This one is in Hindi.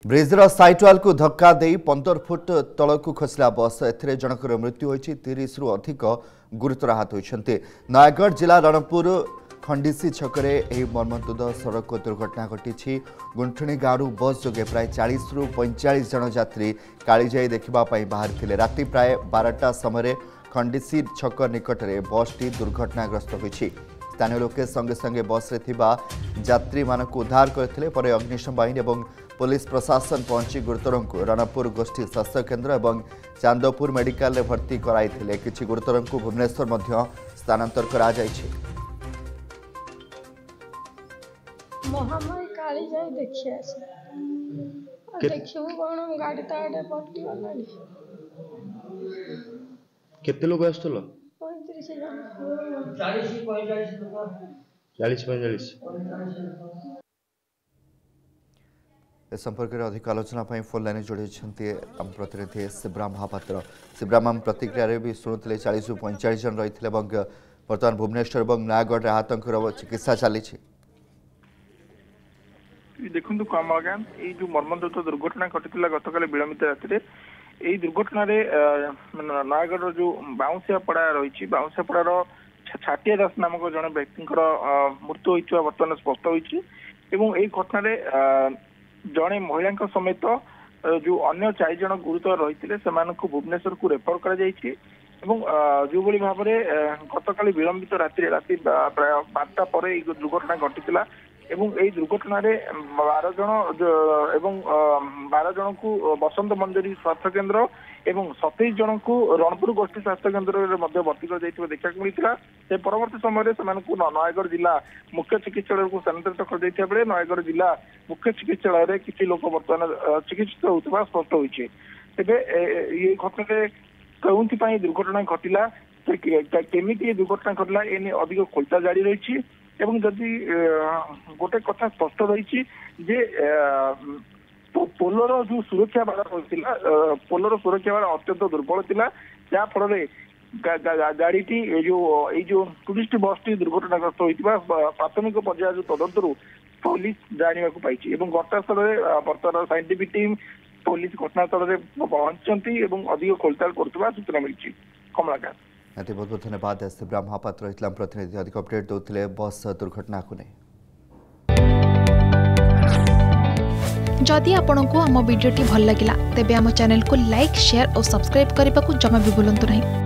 ब्रिजर साइटवाल को धक्का दे 15 फुट तल को खसला बस ए जनकर मृत्यु होती 30 रु अधिक गुरुतर आहत होती। नयगढ़ जिला रणपुर खंडिसी छकरे मर्मन्तुद सड़क दुर्घटना घटी। गुंठुणी गाँव बस जोगे प्राय 40 रु 45 जन यात्री कालीजाई देखापी बाहरी थे। राति प्राय 12टा समय खंडिसी छक निकट में बसटी दुर्घटनाग्रस्त होती। स्थानीय लोके संगे संगे बस रे यात्री मानक उद्धार करते। अग्निशम बाहिनी और पुलिस प्रशासन पहुंची गुरुतरों को रणपुर गोष्ठी स्वास्थ्य केन्द्र और चांदपुर मेडिकल भर्ती कराई। किछि गुरुतरों को भुवनेश्वर मध्य स्थानांतर करा जायछि। महामारी काली जाई देखिए देखियो कोन गाड़ी ताडे पट्टी वाली केते लोग आस्तलो 35 जन 40 45 ए संपर्क में अधिक आलोचना फोन लाइन जोड़ी आम प्रतिनिधि शिवराम महापात्र। शिवराम प्रतिक्रिया भी शुणुते 40 रु 45 जन रही बर्तमान भुवनेश्वर और नयगढ़ आहतों चिकित्सा चली। देखु कमगान ये जो मर्मन्तुद दुर्घटना घटी गतकाल विलंबित राति यही दुर्घटन नयगढ़ जो बाउंसियापड़ा रही बाउंसियापड़ार छाटिया दास नामक जड़े व्यक्ति मृत्यु होता बर्तमान स्पष्ट होती। यही घटन जड़े महिला समेत जो अन्य 4 जन गुरुतर रही है भुवनेश्वर को रेफर कर जो भाव में गतकाल विलंबित राति प्राय 12टा पर दुर्घटना घटी यही दुर्घटन 12 जन को बसंत मंजरी स्वास्थ्य केन्द्र और 27 जन को रणपुर गोष्ठी स्वास्थ्य केन्द्र में भर्ती कर देखा मिलता। से परवर्ती समय से नयगढ़ जिला मुख्य चिकित्सालय को स्थानांतरित कर बेले नयगढ़ जिला मुख्य चिकित्सालय किसी लोक बर्तमान चिकित्सित होता स्पष्ट होती। तेरे ये घटना कौन दुर्घटना घटला केमी दुर्घटना घटला एने अधिक खोलता जारी रही। एवं जदि गोटे कथा स्पष्ट रही जे पोलर जो सुरक्षा बाड़ रही पोलर सुरक्षा बाड़ अत्यंत दुर्बल था जहाँफल गाड़ी जो टूरिस्ट बस टी दुर्घटनाग्रस्त होता प्राथमिक पर्याय जो तदंतर पुलिस जाना पाई। घटनास्थल बर्तमान साइंटिफिक टीम पुलिस घटनास्थल में पहुंचती अधिक खोलताल कर सूचना मिली। कमलाकांत बहुत बहुत धन्यवाद। शिवराम महापात्र रही प्रतिनिधि अधिक अपडेट देते बस दुर्घटना को नहीं। जदि आपंक आम भिडी भल लगा तेब आम चैनल को लाइक शेयर और सब्सक्राइब करने को जमा भी भूलु नहीं।